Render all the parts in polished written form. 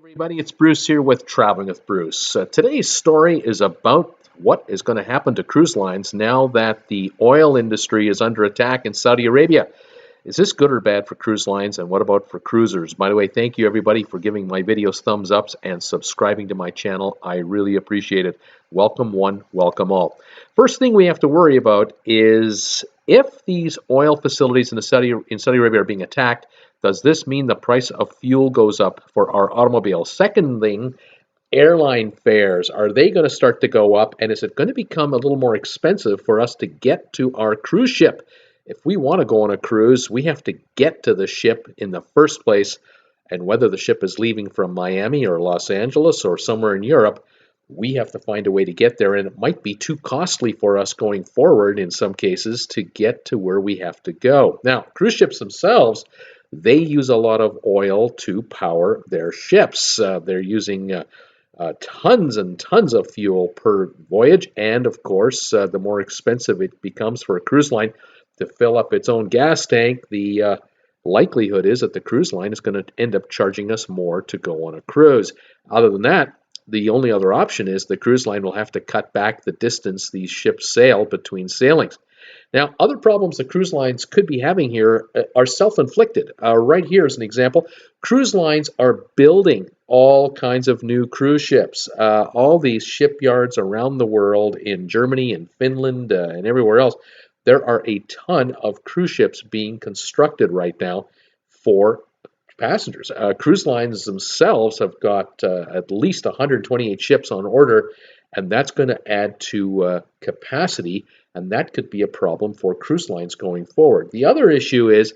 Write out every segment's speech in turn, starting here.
Everybody, it's Bruce here with Traveling with Bruce. Today's story is about what is going to happen to cruise lines now that the oil industry is under attack in Saudi Arabia. Is this good or bad for cruise lines, and what about for cruisers? By the way, thank you everybody for giving my videos thumbs ups and subscribing to my channel. I really appreciate it. Welcome one, welcome all. First thing we have to worry about is if these oil facilities in Saudi Arabia are being attacked, does this mean the price of fuel goes up for our automobiles? Second thing, airline fares, are they going to start to go up? And is it going to become a little more expensive for us to get to our cruise ship? If we want to go on a cruise, we have to get to the ship in the first place. And whether the ship is leaving from Miami or Los Angeles or somewhere in Europe, we have to find a way to get there. And it might be too costly for us going forward in some cases to get to where we have to go. Now, cruise ships themselves, they use a lot of oil to power their ships. They're using tons and tons of fuel per voyage, and of course, the more expensive it becomes for a cruise line to fill up its own gas tank, the likelihood is that the cruise line is going to end up charging us more to go on a cruise. Other than that, the only other option is the cruise line will have to cut back the distance these ships sail between sailings. Now, other problems the cruise lines could be having here are self-inflicted. Right here is an example. Cruise lines are building all kinds of new cruise ships. All these shipyards around the world in Germany and Finland and everywhere else, there are a ton of cruise ships being constructed right now for passengers. Cruise lines themselves have got at least 128 ships on order, and that's going to add to capacity, and that could be a problem for cruise lines going forward. The other issue is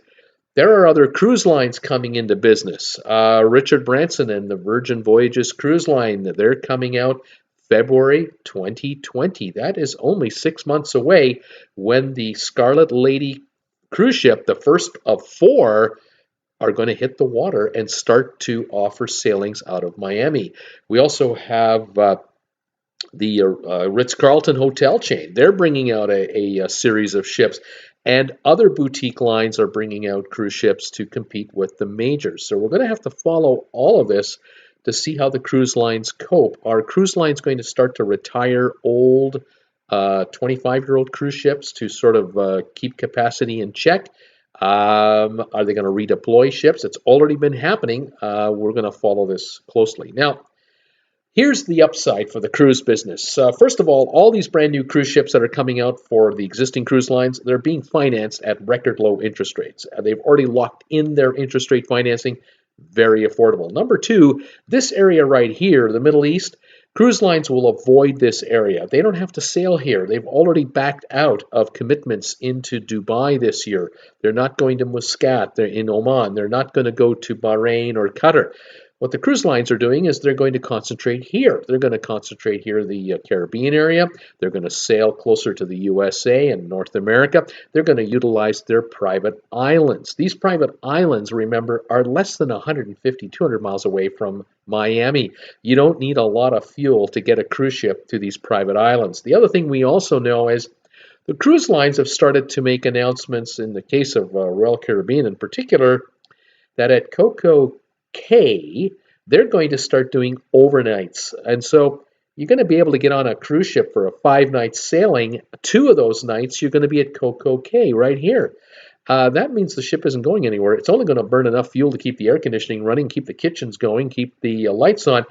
there are other cruise lines coming into business. Richard Branson and the Virgin Voyages cruise line, they're coming out February 2020. That is only 6 months away when the Scarlet Lady cruise ship, the first of four, are going to hit the water and start to offer sailings out of Miami. We also have the Ritz-Carlton hotel chain. They're bringing out a series of ships, and other boutique lines are bringing out cruise ships to compete with the majors. So we're going to have to follow all of this to see how the cruise lines cope. Are cruise lines going to start to retire old 25-year-old cruise ships to sort of keep capacity in check? Are they going to redeploy ships? It's already been happening. We're going to follow this closely. Now, here's the upside for the cruise business. First of all these brand new cruise ships that are coming out for the existing cruise lines, they're being financed at record low interest rates. They've already locked in their interest rate financing, very affordable. Number two, this area right here, the Middle East, cruise lines will avoid this area. They don't have to sail here. They've already backed out of commitments into Dubai this year. They're not going to Muscat. They're in Oman. They're not going to go to Bahrain or Qatar. What the cruise lines are doing is they're going to concentrate here. They're going to concentrate here in the Caribbean area. They're going to sail closer to the USA and North America. They're going to utilize their private islands. These private islands, remember, are less than 150, 200 miles away from Miami. You don't need a lot of fuel to get a cruise ship to these private islands. The other thing we also know is the cruise lines have started to make announcements, in the case of Royal Caribbean in particular, that at Coco Cay, they're going to start doing overnights. And so you're going to be able to get on a cruise ship for a 5-night sailing. 2 of those nights, you're going to be at Coco Cay right here. That means the ship isn't going anywhere. It's only going to burn enough fuel to keep the air conditioning running, keep the kitchens going, keep the lights on,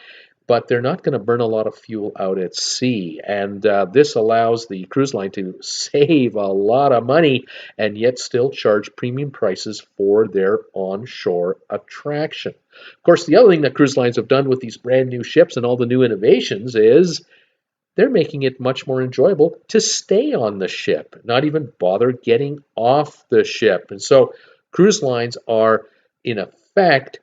but they're not going to burn a lot of fuel out at sea. And this allows the cruise line to save a lot of money and yet still charge premium prices for their onshore attraction. Of course, the other thing that cruise lines have done with these brand new ships and all the new innovations is they're making it much more enjoyable to stay on the ship, not even bother getting off the ship. And so cruise lines are, in effect,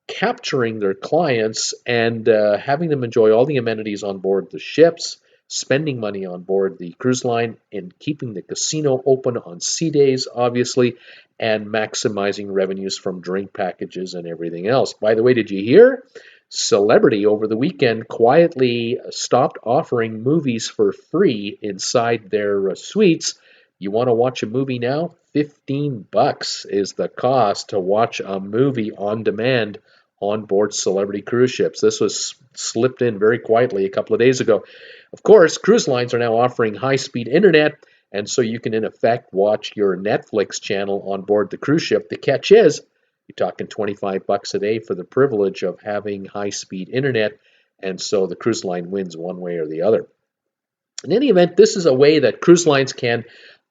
capturing their clients and having them enjoy all the amenities on board the ships, spending money on board the cruise line, and keeping the casino open on sea days, obviously, and maximizing revenues from drink packages and everything else. By the way, did you hear? Celebrity over the weekend quietly stopped offering movies for free inside their suites. You want to watch a movie now? $15 is the cost to watch a movie on demand on board celebrity cruise ships. This was slipped in very quietly a couple of days ago. Of course, cruise lines are now offering high-speed internet, and so you can, in effect, watch your Netflix channel on board the cruise ship. The catch is, you're talking $25 a day for the privilege of having high-speed internet, and so the cruise line wins one way or the other. In any event, this is a way that cruise lines can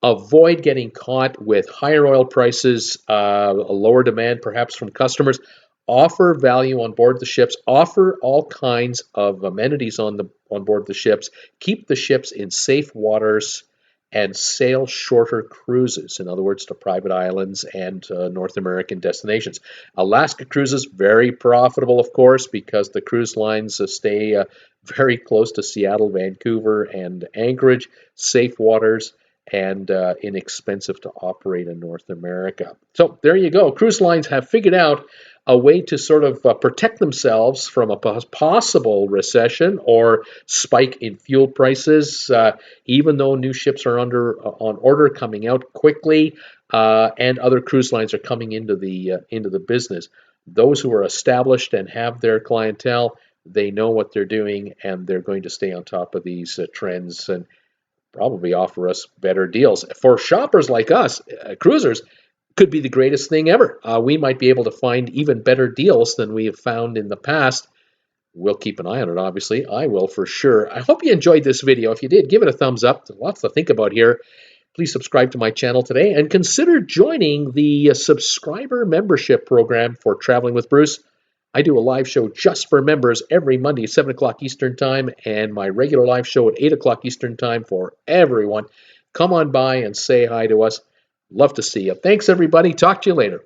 avoid getting caught with higher oil prices, a lower demand perhaps from customers, offer value on board the ships, offer all kinds of amenities on board the ships, keep the ships in safe waters, and sail shorter cruises, in other words, to private islands and North American destinations. Alaska cruises, very profitable, of course, because the cruise lines stay very close to Seattle, Vancouver, and Anchorage, safe waters, and inexpensive to operate in North America. So there you go. Cruise lines have figured out a way to sort of protect themselves from a possible recession or spike in fuel prices, even though new ships are on order, coming out quickly, and other cruise lines are coming into the business. Those who are established and have their clientele, they know what they're doing, and they're going to stay on top of these trends and probably offer us better deals. For shoppers like us, cruisers, could be the greatest thing ever. We might be able to find even better deals than we have found in the past. We'll keep an eye on it, obviously. I will for sure. I hope you enjoyed this video. If you did, give it a thumbs up. There's lots to think about here. Please subscribe to my channel today and consider joining the subscriber membership program for Traveling with Bruce. I do a live show just for members every Monday at 7 o'clock Eastern Time, and my regular live show at 8 o'clock Eastern Time for everyone. Come on by and say hi to us. Love to see you. Thanks, everybody. Talk to you later.